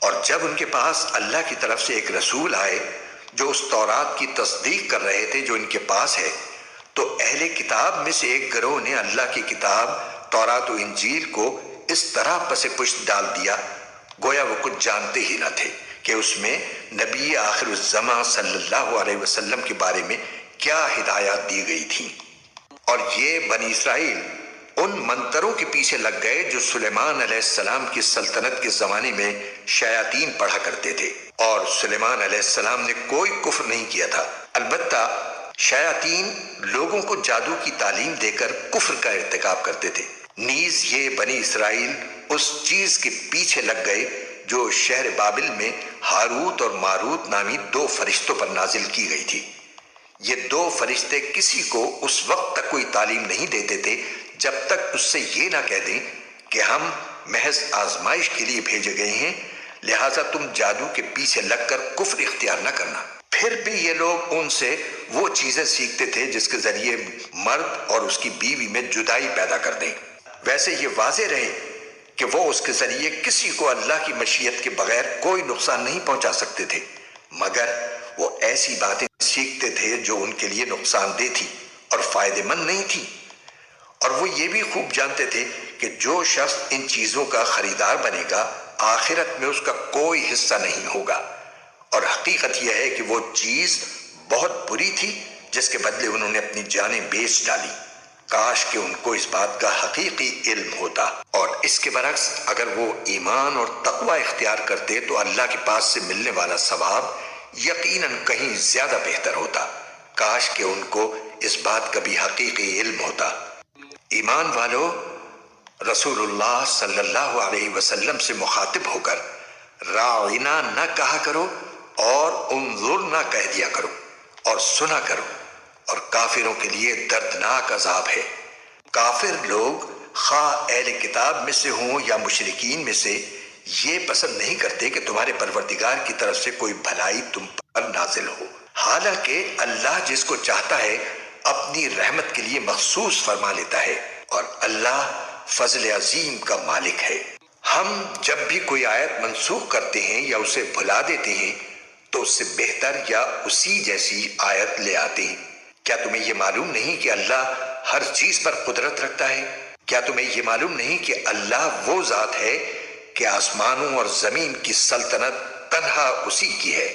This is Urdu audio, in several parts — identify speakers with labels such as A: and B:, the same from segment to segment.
A: اور جب ان کے پاس اللہ کی طرف سے ایک رسول آئے جو اس تورات کی تصدیق کر رہے تھے جو ان کے پاس ہے، تو اہل کتاب میں سے ایک گروہ نے اللہ کی کتاب تورات و انجیل کو اس طرح پس پشت ڈال دیا گویا وہ کچھ جانتے ہی نہ تھے کہ اس میں نبی آخر الزماں صلی اللہ علیہ وسلم کے بارے میں کیا ہدایات دی گئی تھیں۔ اور یہ بنی اسرائیل ان منتروں کے پیچھے لگ گئے جو سلیمان علیہ السلام کی سلطنت کے زمانے میں شیاطین پڑھا کرتے تھے، اور سلیمان علیہ السلام نے کوئی کفر نہیں کیا تھا۔ البتہ شیاطین لوگوں کو جادو کی تعلیم دے کر کفر کا ارتکاب کرتے تھے۔ نیز یہ بنی اسرائیل اس چیز کے پیچھے لگ گئے جو شہر بابل میں ہاروت اور ماروت نامی دو فرشتوں پر نازل کی گئی تھی۔ یہ دو فرشتے کسی کو اس وقت تک کوئی تعلیم نہیں دیتے تھے جب تک اس سے یہ نہ کہہ دیں کہ ہم محض آزمائش کے لیے بھیجے گئے ہیں، لہٰذا تم جادو کے پیچھے لگ کر کفر اختیار نہ کرنا۔ پھر بھی یہ لوگ ان سے وہ چیزیں سیکھتے تھے جس کے ذریعے مرد اور اس کی بیوی میں جدائی پیدا کر دیں۔ ویسے یہ واضح رہے کہ وہ اس کے ذریعے کسی کو اللہ کی مشیت کے بغیر کوئی نقصان نہیں پہنچا سکتے تھے، مگر وہ ایسی باتیں سیکھتے تھے جو ان کے لیے نقصان دہ تھی اور فائدہ مند نہیں تھی۔ اور وہ یہ بھی خوب جانتے تھے کہ جو شخص ان چیزوں کا خریدار بنے گا آخرت میں اس کا کوئی حصہ نہیں ہوگا، اور حقیقت یہ ہے کہ وہ چیز بہت بری تھی جس کے بدلے انہوں نے اپنی جانیں بیچ ڈالی۔ کاش کہ ان کو اس بات کا حقیقی علم ہوتا، اور اس کے برعکس اگر وہ ایمان اور تقوی اختیار کرتے تو اللہ کے پاس سے ملنے والا ثواب یقیناً کہیں زیادہ بہتر ہوتا۔ کاش کہ ان کو اس بات کا بھی حقیقی علم ہوتا۔ ایمان والو، رسول اللہ صلی اللہ علیہ وسلم سے مخاطب ہو کر راعنا نہ کہا کرو اور انظر نہ کہہ دیا کرو، اور سنا کرو، اور کافروں کے لیے دردناک عذاب ہے۔ کافر لوگ خواہ اہل کتاب میں سے ہوں یا مشرکین میں سے یہ پسند نہیں کرتے کہ تمہارے پروردگار کی طرف سے کوئی بھلائی تم پر نازل ہو، حالانکہ اللہ جس کو چاہتا ہے اپنی رحمت کے لیے مخصوص فرما لیتا ہے، اور اللہ فضل عظیم کا مالک ہے۔ ہم جب بھی کوئی آیت منسوخ کرتے ہیں یا اسے بھلا دیتے ہیں تو اس سے بہتر یا اسی جیسی آیت لے آتے ہیں۔ کیا تمہیں یہ معلوم نہیں کہ اللہ ہر چیز پر قدرت رکھتا ہے؟ کیا تمہیں یہ معلوم نہیں کہ اللہ وہ ذات ہے کہ آسمانوں اور زمین کی سلطنت تنہا اسی کی ہے،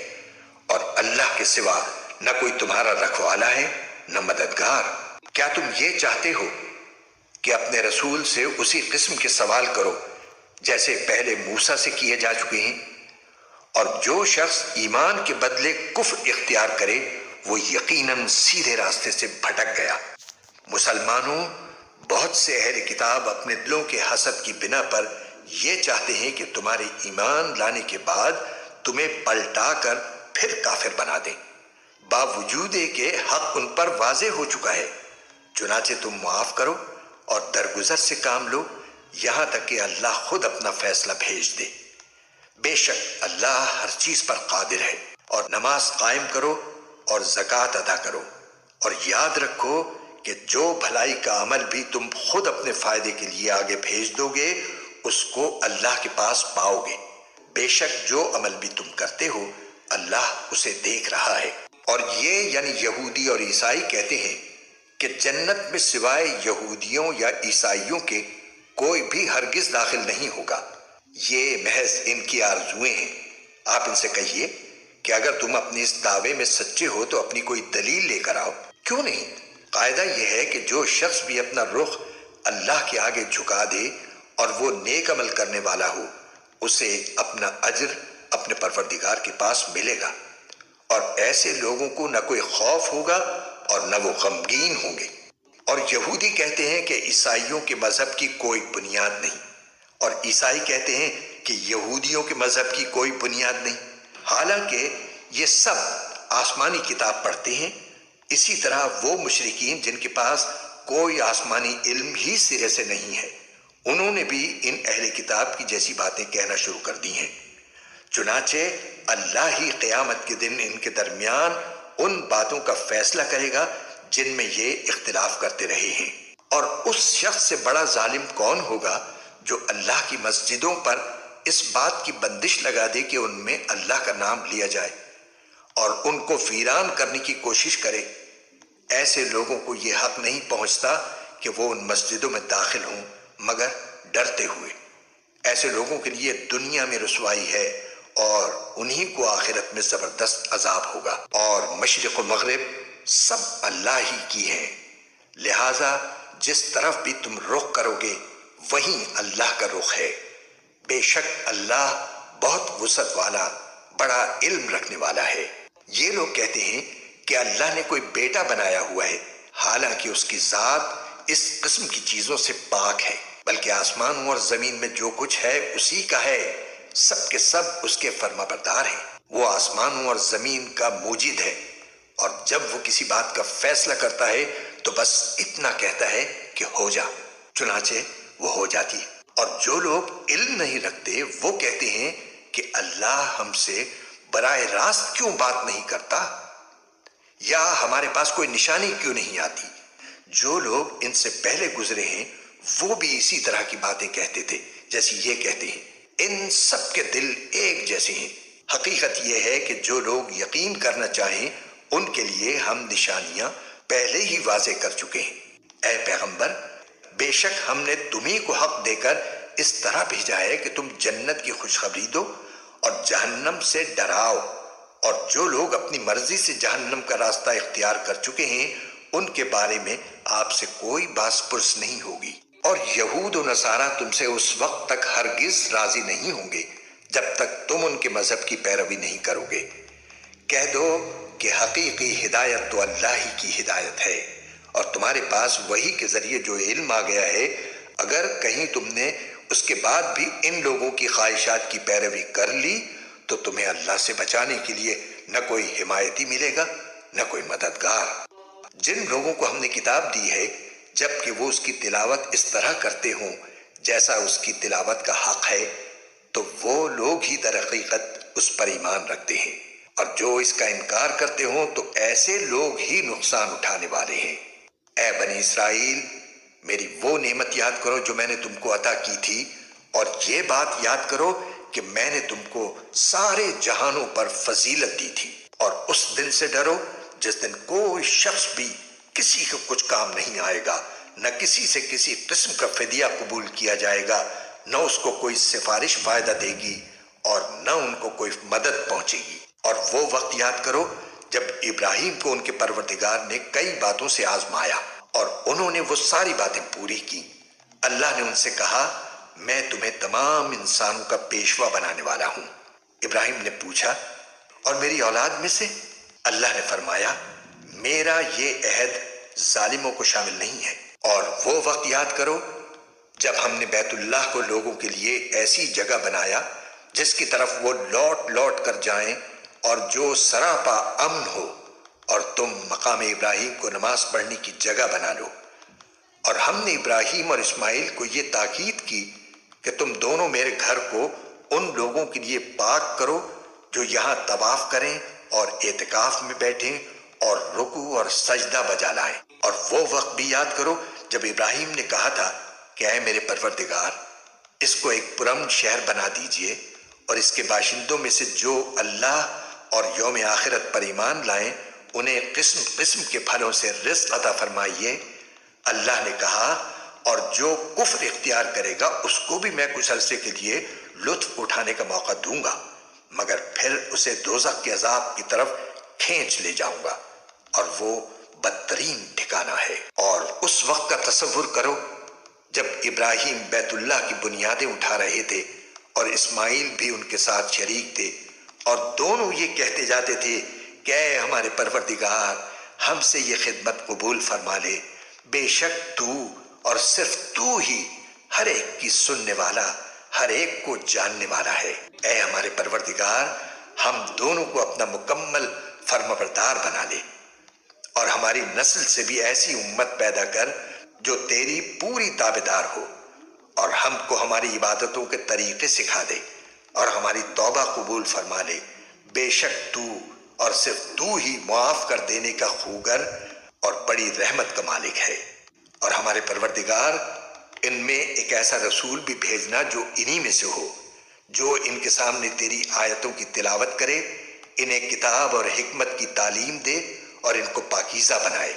A: اور اللہ کے سوا نہ کوئی تمہارا رکھوالا ہے نہ مددگار؟ کیا تم یہ چاہتے ہو کہ اپنے رسول سے اسی قسم کے سوال کرو جیسے پہلے موسیٰ سے کیے جا چکے ہیں؟ اور جو شخص ایمان کے بدلے کفر اختیار کرے وہ یقیناً سیدھے راستے سے بھٹک گیا۔ مسلمانوں، بہت سے اہل کتاب اپنے دلوں کے حسد کی بنا پر یہ چاہتے ہیں کہ تمہارے ایمان لانے کے بعد تمہیں پلٹا کر پھر کافر بنا دیں، باوجود کہ حق ان پر واضح ہو چکا ہے۔ چنانچہ تم معاف کرو اور درگزر سے کام لو یہاں تک کہ اللہ خود اپنا فیصلہ بھیج دے۔ بے شک اللہ ہر چیز پر قادر ہے۔ اور نماز قائم کرو اور زکوٰۃ ادا کرو، اور یاد رکھو کہ جو بھلائی کا عمل بھی تم خود اپنے فائدے کے لیے آگے بھیج دو گے اس کو اللہ کے پاس پاؤ گے۔ بے شک جو عمل بھی تم کرتے ہو اللہ اسے دیکھ رہا ہے۔ اور یہ یعنی یہودی اور عیسائی کہتے ہیں کہ جنت میں سوائے یہودیوں یا عیسائیوں کے کوئی بھی ہرگز داخل نہیں ہوگا۔ یہ محض ان کی آرزویں ہیں۔ آپ ان سے کہیے کہ اگر تم اپنے اس دعوے میں سچے ہو تو اپنی کوئی دلیل لے کر آؤ۔ کیوں نہیں؟ قاعدہ یہ ہے کہ جو شخص بھی اپنا رخ اللہ کے آگے جھکا دے اور وہ نیک عمل کرنے والا ہو اسے اپنا اجر اپنے پروردگار کے پاس ملے گا، اور ایسے لوگوں کو نہ کوئی خوف ہوگا اور نہ وہ غمگین ہوں گے۔ اور یہودی کہتے ہیں کہ عیسائیوں کے مذہب کی کوئی بنیاد نہیں، اور عیسائی کہتے ہیں کہ یہودیوں کے مذہب کی کوئی بنیاد نہیں، حالانکہ یہ سب آسمانی کتاب پڑھتے ہیں۔ اسی طرح وہ مشرکین جن کے پاس کوئی آسمانی علم ہی سرے سے نہیں ہے انہوں نے بھی ان اہل کتاب کی جیسی باتیں کہنا شروع کر دی ہیں۔ چنانچہ اللہ ہی قیامت کے دن ان کے درمیان ان باتوں کا فیصلہ کرے گا جن میں یہ اختلاف کرتے رہے ہیں۔ اور اس شخص سے بڑا ظالم کون ہوگا جو اللہ کی مسجدوں پر اس بات کی بندش لگا دے کہ ان میں اللہ کا نام لیا جائے اور ان کو ویران کرنے کی کوشش کرے، ایسے لوگوں کو یہ حق نہیں پہنچتا کہ وہ ان مسجدوں میں داخل ہوں مگر ڈرتے ہوئے۔ ایسے لوگوں کے لیے دنیا میں رسوائی ہے اور انہی کو آخرت میں زبردست عذاب ہوگا۔ اور مشرق و مغرب سب اللہ ہی کی ہیں، لہٰذا جس طرف بھی تم رخ کرو گے وہیں اللہ کا رخ ہے۔ بے شک اللہ بہت وسعت والا، بڑا علم رکھنے والا ہے۔ یہ لوگ کہتے ہیں کہ اللہ نے کوئی بیٹا بنایا ہوا ہے، حالانکہ اس کی ذات اس قسم کی چیزوں سے پاک ہے، بلکہ آسمانوں اور زمین میں جو کچھ ہے اسی کا ہے، سب کے سب اس کے فرما بردار ہیں۔ وہ آسمانوں اور زمین کا موجد ہے، اور جب وہ کسی بات کا فیصلہ کرتا ہے تو بس اتنا کہتا ہے کہ ہو جا، چنانچہ وہ ہو جاتی ہے۔ اور جو لوگ علم نہیں رکھتے وہ کہتے ہیں کہ اللہ ہم سے براہ راست کیوں بات نہیں کرتا، یا ہمارے پاس کوئی نشانی کیوں نہیں آتی۔ جو لوگ ان سے پہلے گزرے ہیں وہ بھی اسی طرح کی باتیں کہتے تھے جیسے یہ کہتے ہیں۔ ان سب کے دل ایک جیسے ہیں۔ حقیقت یہ ہے کہ جو لوگ یقین کرنا چاہیں ان کے لیے ہم نشانیاں پہلے ہی واضح کر چکے ہیں۔ اے پیغمبر، بے شک ہم نے تمہیں کو حق دے کر اس طرح بھیجا ہے کہ تم جنت کی خوشخبری دو اور جہنم سے ڈراؤ، اور جو لوگ اپنی مرضی سے جہنم کا راستہ اختیار کر چکے ہیں ان کے بارے میں آپ سے کوئی باس پرس نہیں ہوگی۔ اور یہود و نصارہ تم سے اس وقت تک ہرگز راضی نہیں ہوں گے جب تک تم ان کے مذہب کی پیروی نہیں کرو گے۔ کہہ دو کہ حقیقی ہدایت تو اللہ ہی کی ہدایت ہے، اور تمہارے پاس وحی کے ذریعے جو علم آ گیا ہے، اگر کہیں تم نے اس کے بعد بھی ان لوگوں کی خواہشات کی پیروی کر لی تو تمہیں اللہ سے بچانے کے لیے نہ کوئی حمایتی ملے گا نہ کوئی مددگار۔ جن لوگوں کو ہم نے کتاب دی ہے جبکہ وہ اس کی تلاوت اس طرح کرتے ہوں جیسا اس کی تلاوت کا حق ہے، تو وہ لوگ ہی در حقیقت اس پر ایمان رکھتے ہیں، اور جو اس کا انکار کرتے ہوں تو ایسے لوگ ہی نقصان اٹھانے والے ہیں۔ اے بنی اسرائیل، میری وہ نعمت یاد کرو جو میں نے تم کو عطا کی تھی، اور یہ بات یاد کرو کہ میں نے تم کو سارے جہانوں پر فضیلت دی تھی، اور اس دن سے ڈرو جس دن کوئی شخص بھی کسی کو کچھ کام نہیں آئے گا، نہ کسی سے کسی قسم کا فدیہ قبول کیا جائے گا، نہ اس کو کوئی سفارش فائدہ دے گی اور نہ ان کو کوئی مدد پہنچے گی۔ اور وہ وقت یاد کرو جب ابراہیم کو ان کے پروردگار نے کئی باتوں سے آزمایا اور انہوں نے وہ ساری باتیں پوری کی۔ اللہ نے ان سے کہا، میں تمہیں تمام انسانوں کا پیشوا بنانے والا ہوں۔ ابراہیم نے پوچھا، اور میری اولاد میں سے؟ اللہ نے فرمایا، میرا یہ عہد ظالموں کو شامل نہیں ہے۔ اور وہ وقت یاد کرو جب ہم نے بیت اللہ کو لوگوں کے لیے ایسی جگہ بنایا جس کی طرف وہ لوٹ لوٹ کر جائیں اور جو سراپا امن ہو، اور تم مقام ابراہیم کو نماز پڑھنے کی جگہ بنا لو۔ اور ہم نے ابراہیم اور اسماعیل کو یہ تاکید کی کہ تم دونوں میرے گھر کو ان لوگوں کے لیے پاک کرو جو یہاں طواف کریں اور اعتکاف میں بیٹھیں اور رکوع اور سجدہ بجا لائیں۔ اور وہ وقت بھی یاد کرو جب ابراہیم نے کہا تھا کہ اے میرے پروردگار، اس کو ایک پرامن شہر بنا دیجئے، اور اس کے باشندوں میں سے جو اللہ اور یوم آخرت پر ایمان لائیں انہیں قسم قسم کے پھلوں سے رزق عطا فرمائیے۔ اللہ نے کہا، اور جو کفر اختیار کرے گا اس کو بھی میں کچھ عرصے کے لیے لطف اٹھانے کا موقع دوں گا، مگر پھر اسے دوزخ کے عذاب کی طرف کھینچ لے جاؤں گا، اور وہ بدترین ٹھکانہ ہے۔ اور اس وقت کا تصور کرو جب ابراہیم بیت اللہ کی بنیادیں اٹھا رہے تھے اور اسماعیل بھی ان کے ساتھ شریک تھے، اور دونوں یہ کہتے جاتے تھے کہ اے ہمارے پروردگار، ہم سے یہ خدمت قبول فرما لے، بے شک تو اور صرف تو ہی ہر ایک کی سننے والا، ہر ایک کو جاننے والا ہے۔ اے ہمارے پروردگار، ہم دونوں کو اپنا مکمل فرمانبردار بنا لے، اور ہماری نسل سے بھی ایسی امت پیدا کر جو تیری پوری تابعدار ہو، اور ہم کو ہماری عبادتوں کے طریقے سکھا دے، اور ہماری توبہ قبول فرما لے۔ بے شک تو اور صرف تو ہی معاف کر دینے کا خوگر اور بڑی رحمت کا مالک ہے۔ اور ہمارے پروردگار، ان میں ایک ایسا رسول بھی بھیجنا جو انہی میں سے ہو، جو ان کے سامنے تیری آیتوں کی تلاوت کرے انہیں کتاب اور حکمت کی تعلیم دے اور ان کو پاکیزہ بنائے۔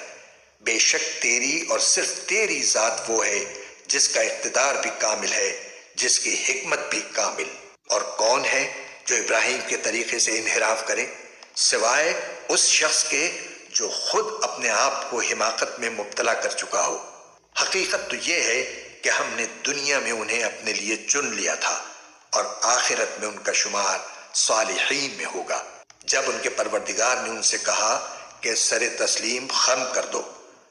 A: بے شک تیری اور صرف تیری ذات وہ ہے جس کا اقتدار بھی کامل ہے، جس کی حکمت بھی کامل۔ اور کون ہے جو ابراہیم کے طریقے سے انحراف کرے سوائے اس شخص کے جو خود اپنے آپ کو حماقت میں مبتلا کر چکا ہو۔ حقیقت تو یہ ہے کہ ہم نے دنیا میں انہیں اپنے لیے چن لیا تھا اور آخرت میں ان کا شمار صالحین میں ہوگا۔ جب ان کے پروردگار نے ان سے کہا کہ سر تسلیم خم کر دو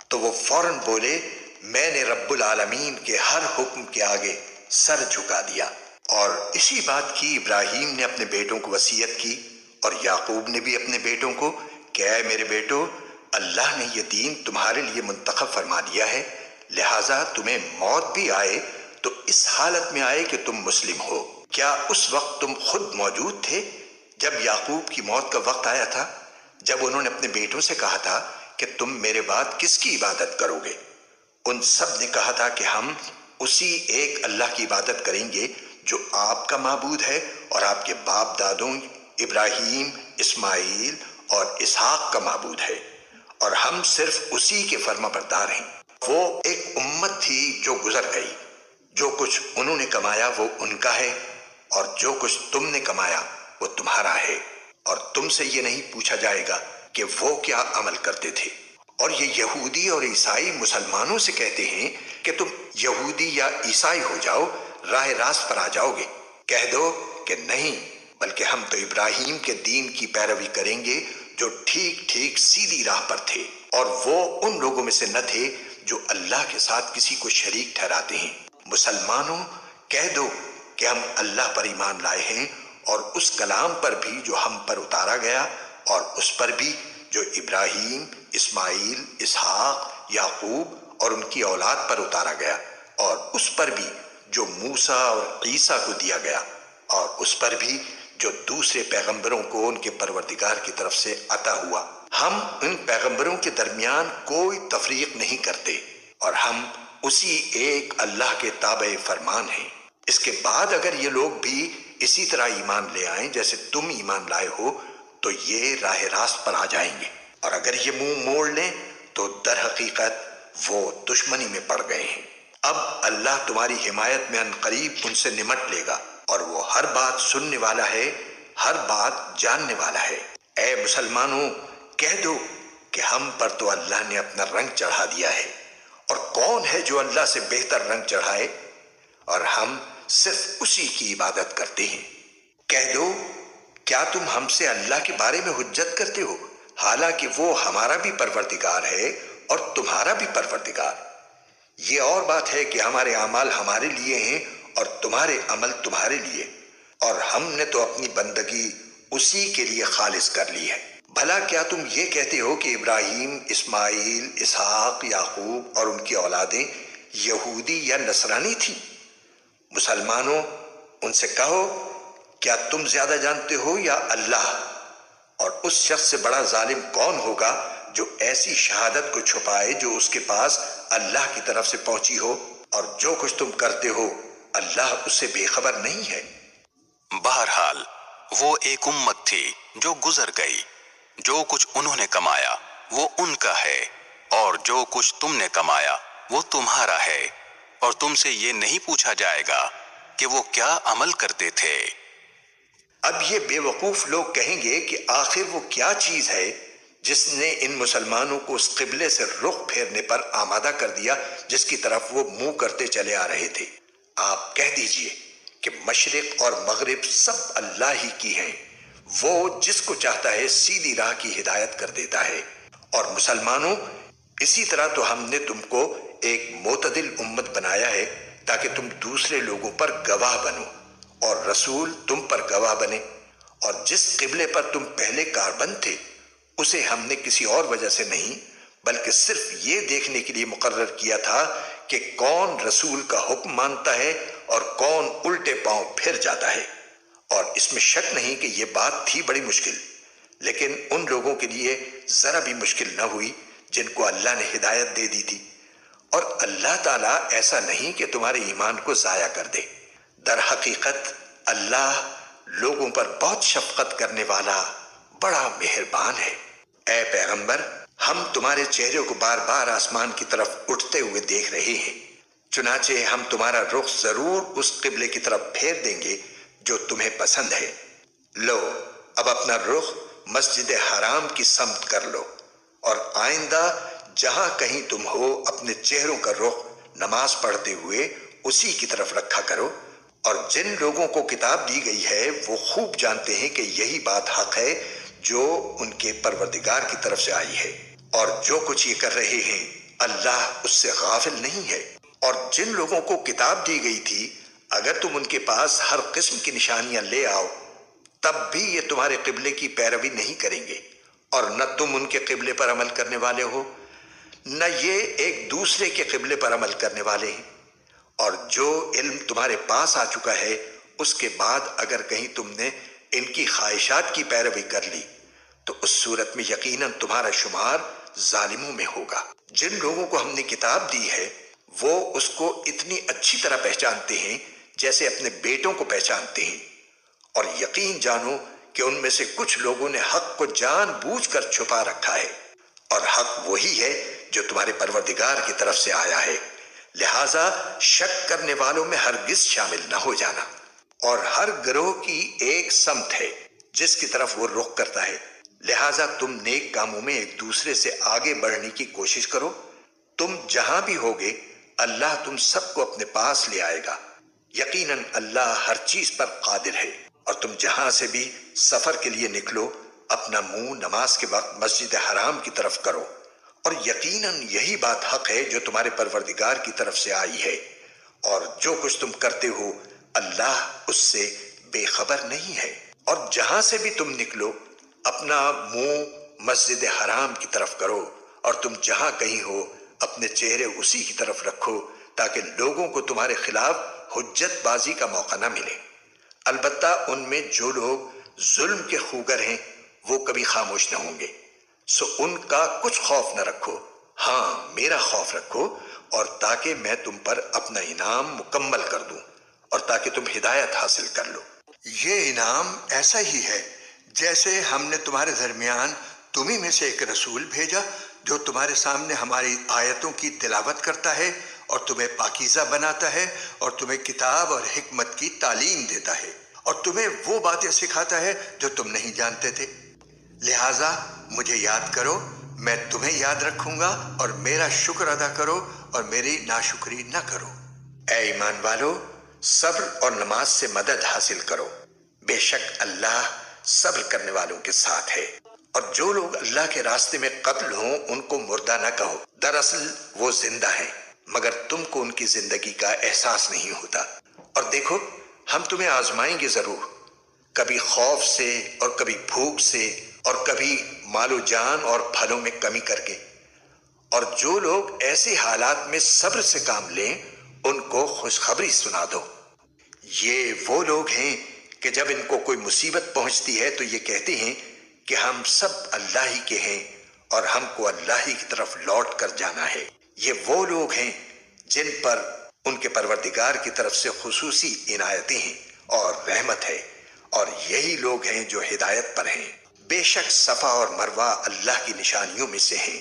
A: تو وہ فوراً بولے میں نے رب العالمین کے ہر حکم کے آگے سر جھکا دیا۔ اور اسی بات کی ابراہیم نے اپنے بیٹوں کو وصیت کی اور یعقوب نے بھی اپنے بیٹوں کو کہ اے میرے بیٹو، اللہ نے یہ دین تمہارے لیے منتخب فرما دیا ہے، لہٰذا تمہیں موت بھی آئے تو اس حالت میں آئے کہ تم مسلم ہو۔ کیا اس وقت تم خود موجود تھے جب یعقوب کی موت کا وقت آیا تھا، جب انہوں نے اپنے بیٹوں سے کہا تھا کہ تم میرے بعد کس کی عبادت کرو گے؟ ان سب نے کہا تھا کہ ہم اسی ایک اللہ کی عبادت کریں گے جو آپ کا معبود ہے اور آپ کے باپ دادوں ابراہیم، اسماعیل اور اسحاق کا معبود ہے، اور ہم صرف اسی کے فرما بردار ہیں۔ وہ ایک امت تھی جو گزر گئی، جو کچھ انہوں نے کمایا وہ ان کا ہے اور جو کچھ تم نے کمایا وہ تمہارا ہے، اور تم سے یہ نہیں پوچھا جائے گا کہ وہ کیا عمل کرتے تھے۔ اور یہ یہودی اور عیسائی مسلمانوں سے کہتے ہیں کہ تم یہودی یا عیسائی ہو جاؤ، راہ راست پر آ جاؤ گے۔ کہہ دو کہ نہیں، بلکہ ہم تو ابراہیم کے دین کی پیروی کریں گے جو ٹھیک ٹھیک سیدھی راہ پر تھے، اور وہ ان لوگوں میں سے نہ تھے جو اللہ کے ساتھ کسی کو شریک ٹھہراتے ہیں۔ مسلمانوں، کہہ دو کہ ہم اللہ پر ایمان لائے ہیں اور اس کلام پر بھی جو ہم پر اتارا گیا، اور اس پر بھی جو ابراہیم، اسماعیل، اسحاق، یعقوب اور ان کی اولاد پر اتارا گیا، اور اس پر بھی جو موسیٰ اور عیسیٰ کو دیا گیا، اور اس پر بھی جو دوسرے پیغمبروں کو ان کے پروردگار کی طرف سے عطا ہوا۔ ہم ان پیغمبروں کے درمیان کوئی تفریق نہیں کرتے، اور ہم اسی ایک اللہ کے تابع فرمان ہیں۔ اس کے بعد اگر یہ لوگ بھی اسی طرح ایمان لے آئیں جیسے تم ایمان لائے ہو تو یہ راہ راست پر آ جائیں گے، اور اگر یہ منہ موڑ لیں تو در حقیقت وہ دشمنی میں پڑ گئے ہیں۔ اب اللہ تمہاری حمایت میں عنقریب ان سے نمٹ لے گا، اور وہ ہر بات سننے والا ہے، ہر بات جاننے والا ہے۔ اے مسلمانوں، کہہ دو کہ ہم پر تو اللہ نے اپنا رنگ چڑھا دیا ہے، اور کون ہے جو اللہ سے بہتر رنگ چڑھائے، اور ہم صرف اسی کی عبادت کرتے ہیں۔ کہہ دو کیا تم ہم سے اللہ کے بارے میں حجت کرتے ہو، حالانکہ وہ ہمارا بھی پروردگار ہے اور تمہارا بھی پروردگار۔ یہ اور بات ہے کہ ہمارے اعمال ہمارے لیے ہیں اور تمہارے عمل تمہارے لیے، اور ہم نے تو اپنی بندگی اسی کے لیے خالص کر لی ہے۔ بھلا کیا تم یہ کہتے ہو کہ ابراہیم، اسماعیل، اسحاق، یعقوب اور ان کی اولادیں یہودی یا نصرانی تھیں؟ مسلمانوں، ان سے کہو کیا تم زیادہ جانتے ہو یا اللہ؟ اور اس شخص سے بڑا ظالم کون ہوگا جو ایسی شہادت کو چھپائے جو اس کے پاس اللہ کی طرف سے پہنچی ہو، اور جو کچھ تم کرتے ہو اللہ اس سے بے خبر نہیں ہے۔
B: بہرحال وہ ایک امت تھی جو گزر گئی، جو کچھ انہوں نے کمایا وہ ان کا ہے، اور جو کچھ تم نے کمایا وہ تمہارا ہے، اور تم سے یہ نہیں پوچھا جائے گا کہ وہ کیا عمل کرتے تھے۔
A: اب یہ بے وقوف لوگ کہیں گے کہ آخر وہ کیا چیز ہے جس نے ان مسلمانوں کو اس قبلے سے رخ پھیرنے پر آمادہ کر دیا جس کی طرف وہ منہ کرتے چلے آ رہے تھے۔ آپ کہہ دیجئے کہ مشرق اور مغرب سب اللہ ہی کی ہیں، وہ جس کو چاہتا ہے سیدھی راہ کی ہدایت کر دیتا ہے۔ اور مسلمانوں، اسی طرح تو ہم نے تم کو ایک معتدل امت بنایا ہے تاکہ تم دوسرے لوگوں پر گواہ بنو اور رسول تم پر گواہ بنے، اور جس قبلے پر تم پہلے کاربند تھے اسے ہم نے کسی اور وجہ سے نہیں بلکہ صرف یہ دیکھنے کے لیے مقرر کیا تھا کہ کون رسول کا حکم مانتا ہے اور کون الٹے پاؤں پھر جاتا ہے۔ اور اس میں شک نہیں کہ یہ بات تھی بڑی مشکل، لیکن ان لوگوں کے لیے ذرا بھی مشکل نہ ہوئی جن کو اللہ نے ہدایت دے دی تھی، اور اللہ تعالیٰ ایسا نہیں کہ تمہارے ایمان کو ضائع کر دے۔ در حقیقت اللہ لوگوں پر بہت شفقت کرنے والا بڑا مہربان ہے۔ اے پیغمبر، ہم تمہارے چہرے کو بار بار آسمان کی طرف اٹھتے ہوئے دیکھ رہے ہیں، چنانچہ ہم تمہارا رخ ضرور اس قبلے کی طرف پھیر دیں گے جو تمہیں پسند ہے۔ لو، اب اپنا رخ مسجد حرام کی سمت کر لو، اور آئندہ جہاں کہیں تم ہو اپنے چہروں کا رخ نماز پڑھتے ہوئے اسی کی طرف رکھا کرو۔ اور جن لوگوں کو کتاب دی گئی ہے وہ خوب جانتے ہیں کہ یہی بات حق ہے جو ان کے پروردگار کی طرف سے آئی ہے، اور جو کچھ یہ کر رہے ہیں اللہ اس سے غافل نہیں ہے۔ اور جن لوگوں کو کتاب دی گئی تھی اگر تم ان کے پاس ہر قسم کی نشانیاں لے آؤ تب بھی یہ تمہارے قبلے کی پیروی نہیں کریں گے، اور نہ تم ان کے قبلے پر عمل کرنے والے ہو نہ یہ ایک دوسرے کے قبلے پر عمل کرنے والے ہیں۔ اور جو علم تمہارے پاس آ چکا ہے اس کے بعد اگر کہیں تم نے ان کی خواہشات کی پیروی کر لی تو اس صورت میں یقیناً تمہارا شمار ظالموں میں ہوگا۔ جن لوگوں کو ہم نے کتاب دی ہے وہ اس کو اتنی اچھی طرح پہچانتے ہیں جیسے اپنے بیٹوں کو پہچانتے ہیں، اور یقین جانو کہ ان میں سے کچھ لوگوں نے حق کو جان بوجھ کر چھپا رکھا ہے، اور حق وہی ہے جو تمہارے پروردگار کی طرف سے آیا ہے، لہذا شک کرنے والوں میں ہرگز شامل نہ ہو جانا۔ اور ہر گروہ کی ایک سمت ہے جس کی طرف وہ رخ کرتا ہے، لہذا تم نیک کاموں میں ایک دوسرے سے آگے بڑھنے کی کوشش کرو۔ تم جہاں بھی ہوگے اللہ تم سب کو اپنے پاس لے آئے گا، یقیناً اللہ ہر چیز پر قادر ہے۔ اور تم جہاں سے بھی سفر کے لیے نکلو اپنا منہ نماز کے وقت مسجد حرام کی طرف کرو، اور یقیناً یہی بات حق ہے جو تمہارے پروردگار کی طرف سے آئی ہے، اور جو کچھ تم کرتے ہو اللہ اس سے بے خبر نہیں ہے۔ اور جہاں سے بھی تم نکلو اپنا منہ مسجد حرام کی طرف کرو، اور تم جہاں کہیں ہو اپنے چہرے اسی کی طرف رکھو تاکہ لوگوں کو تمہارے خلاف حجت بازی کا موقع نہ ملے۔ البتہ ان میں جو لوگ ظلم کے خوگر ہیں وہ کبھی خاموش نہ ہوں گے، سو ان کا کچھ خوف نہ رکھو، ہاں میرا خوف رکھو، اور تاکہ میں تم پر اپنا انعام مکمل کر دوں اور تاکہ تم ہدایت حاصل کر لو۔ یہ انعام ایسا ہی ہے جیسے ہم نے تمہارے درمیان تمہیں میں سے ایک رسول بھیجا جو تمہارے سامنے ہماری آیتوں کی تلاوت کرتا ہے اور تمہیں پاکیزہ بناتا ہے اور تمہیں کتاب اور حکمت کی تعلیم دیتا ہے اور تمہیں وہ باتیں سکھاتا ہے جو تم نہیں جانتے تھے۔ لہٰذا مجھے یاد کرو، میں تمہیں یاد رکھوں گا، اور میرا شکر ادا کرو اور میری ناشکری نہ کرو۔ اے ایمان والو، صبر اور نماز سے مدد حاصل کرو، بے شک اللہ صبر کرنے والوں کے ساتھ ہے۔ اور جو لوگ اللہ کے راستے میں قتل ہوں ان کو مردہ نہ کہو، دراصل وہ زندہ ہیں مگر تم کو ان کی زندگی کا احساس نہیں ہوتا۔ اور دیکھو ہم تمہیں آزمائیں گے ضرور، کبھی خوف سے اور کبھی بھوک سے اور کبھی مال و جان اور پھلوں میں کمی کر کے۔ اور جو لوگ ایسے حالات میں صبر سے کام لیں ان کو خوشخبری سنا دو۔ یہ وہ لوگ ہیں کہ جب ان کو کوئی مصیبت پہنچتی ہے تو یہ کہتے ہیں کہ ہم سب اللہ ہی کے ہیں اور ہم کو اللہ ہی کی طرف لوٹ کر جانا ہے۔ یہ وہ لوگ ہیں جن پر ان کے پروردگار کی طرف سے خصوصی عنایتیں ہیں اور رحمت ہے، اور یہی لوگ ہیں جو ہدایت پر ہیں۔ بے شک صفا اور مروہ اللہ کی نشانیوں میں سے ہیں،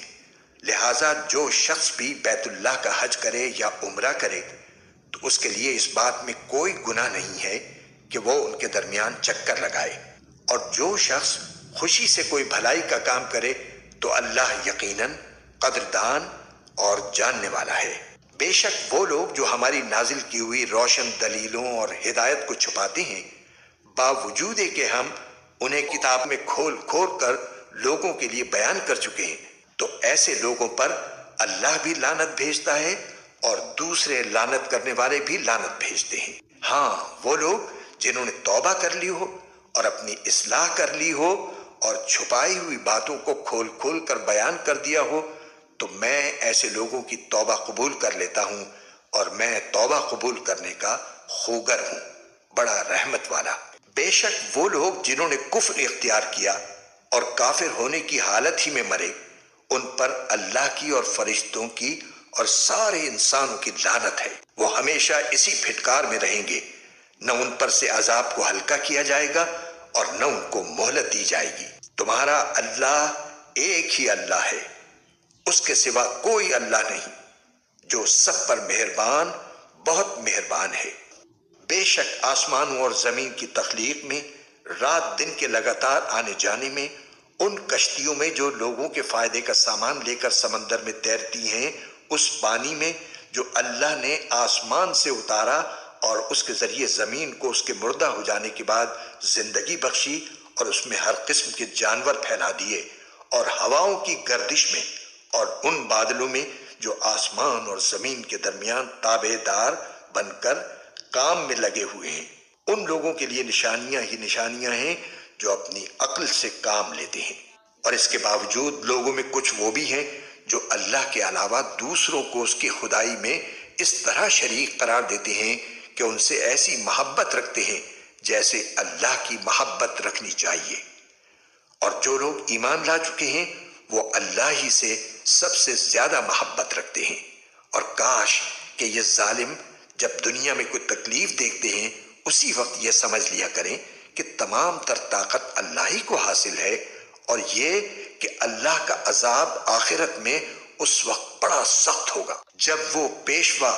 A: لہٰذا جو شخص بھی بیت اللہ کا حج کرے یا عمرہ کرے تو اس کے لیے اس بات میں کوئی گناہ نہیں ہے کہ وہ ان کے درمیان چکر لگائے، اور جو شخص خوشی سے کوئی بھلائی کا کام کرے تو اللہ یقیناً قدردان اور جاننے والا ہے۔ بے شک وہ لوگ جو ہماری نازل کی ہوئی روشن دلیلوں اور ہدایت کو چھپاتے ہیں، باوجود کہ ہم انہیں کتاب میں کھول کھول کر لوگوں کے لیے بیان کر چکے ہیں، تو ایسے لوگوں پر اللہ بھی لعنت بھیجتا ہے اور دوسرے لعنت کرنے والے بھی لعنت بھیجتے ہیں۔ ہاں وہ لوگ جنہوں نے توبہ کر لی ہو اور اپنی اصلاح کر لی ہو اور چھپائی ہوئی باتوں کو کھول کھول کر بیان کر دیا ہو تو میں ایسے لوگوں کی توبہ قبول کر لیتا ہوں، اور میں توبہ قبول کرنے کا خوگر ہوں، بڑا رحمت والا۔ بے شک وہ لوگ جنہوں نے کفر اختیار کیا اور کافر ہونے کی حالت ہی میں مرے ان پر اللہ کی اور فرشتوں کی اور سارے انسانوں کی لعنت ہے، وہ ہمیشہ اسی پھٹکار میں رہیں گے نہ ان پر سے عذاب کو ہلکا کیا جائے گا اور نہ ان کو مہلت دی جائے گی۔ تمہارا اللہ ایک ہی اللہ ہے، اس کے سوا کوئی اللہ نہیں، جو سب پر مہربان، بہت مہربان ہے۔ بے شک آسمانوں اور زمین کی تخلیق میں، رات دن کے لگاتار آنے جانے میں، ان کشتیوں میں جو لوگوں کے فائدے کا سامان لے کر سمندر میں تیرتی ہیں، اس پانی میں جو اللہ نے آسمان سے اتارا اور اس کے ذریعے زمین کو اس کے مردہ ہو جانے کے بعد زندگی بخشی اور اس میں ہر قسم کے جانور پھیلا دیے، اور ہواؤں کی گردش میں اور ان بادلوں میں جو آسمان اور زمین کے درمیان تابع دار بن کر کام میں لگے ہوئے ہیں، ان لوگوں کے لیے نشانیاں ہی نشانیاں ہیں جو اپنی عقل سے کام لیتے ہیں۔ اور اس کے باوجود لوگوں میں کچھ وہ بھی ہیں جو اللہ کے علاوہ دوسروں کو اس کی خدائی میں اس طرح شریک قرار دیتے ہیں کہ ان سے ایسی محبت رکھتے ہیں جیسے اللہ کی محبت رکھنی چاہیے۔ اور جو لوگ ایمان لا چکے ہیں وہ اللہ ہی سے سب سے زیادہ محبت رکھتے ہیں۔ اور کاش کہ یہ ظالم جب دنیا میں کوئی تکلیف دیکھتے ہیں اسی وقت یہ سمجھ لیا کریں کہ تمام تر طاقت اللہ ہی کو حاصل ہے، اور یہ کہ اللہ کا عذاب آخرت میں اس وقت بڑا سخت ہوگا جب وہ پیشوا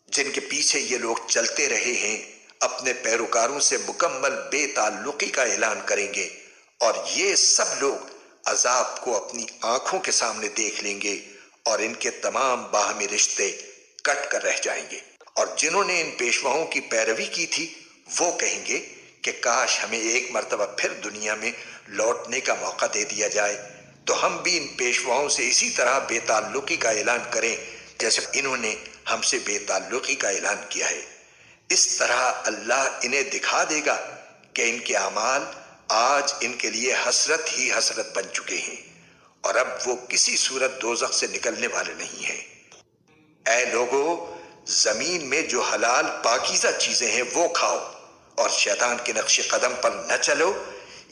A: جن کے پیچھے یہ لوگ چلتے رہے ہیں اپنے پیروکاروں سے مکمل بے تعلقی کا اعلان کریں گے، اور یہ سب لوگ عذاب کو اپنی آنکھوں کے سامنے دیکھ لیں گے، اور ان کے تمام باہمی رشتے کٹ کر رہ جائیں گے۔ اور جنہوں نے ان پیشواؤں کی پیروی کی تھی وہ کہیں گے کہ کاش ہمیں ایک مرتبہ پھر دنیا میں لوٹنے کا موقع دے دیا جائے تو ہم بھی ان پیشواؤں سے اسی طرح بے تعلقی کا اعلان کریں جیسے انہوں نے ہم سے بے تعلقی کا اعلان کیا ہے۔ اس طرح اللہ انہیں دکھا دے گا کہ ان کے اعمال آج ان کے لیے حسرت ہی حسرت بن چکے ہیں، اور اب وہ کسی صورت دوزخ سے نکلنے والے نہیں ہیں۔ اے لوگو، زمین میں جو حلال پاکیزہ چیزیں ہیں وہ کھاؤ، اور شیطان کے نقش قدم پر نہ چلو۔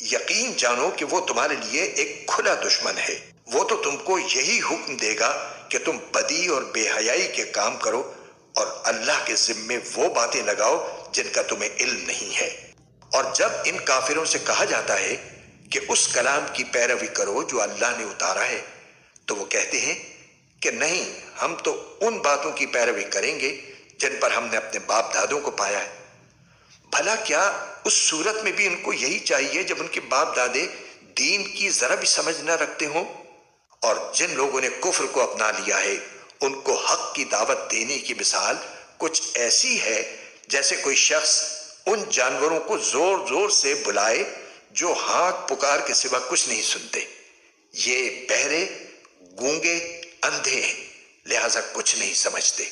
A: یقین جانو کہ وہ تمہارے لیے ایک کھلا دشمن ہے۔ وہ تو تم کو یہی حکم دے گا کہ تم بدی اور بے حیائی کے کام کرو، اور اللہ کے ذمے وہ باتیں لگاؤ جن کا تمہیں علم نہیں ہے۔ اور جب ان کافروں سے کہا جاتا ہے کہ اس کلام کی پیروی کرو جو اللہ نے اتارا ہے، تو وہ کہتے ہیں کہ نہیں، ہم تو ان باتوں کی پیروی کریں گے جن پر ہم نے اپنے باپ دادوں کو پایا ہے۔ بھلا کیا اس صورت میں بھی ان کو یہی چاہیے جب ان کے باپ دادے دین کی ذرا بھی سمجھ نہ رکھتے ہوں؟ اور جن لوگوں نے کفر کو اپنا لیا ہے ان کو حق کی دعوت دینے کی مثال کچھ ایسی ہے جیسے کوئی شخص ان جانوروں کو زور زور سے بلائے جو ہانک پکار کے سوا کچھ نہیں سنتے۔ یہ بہرے، گونگے، اندھے ہیں، لہذا کچھ نہیں سمجھتے۔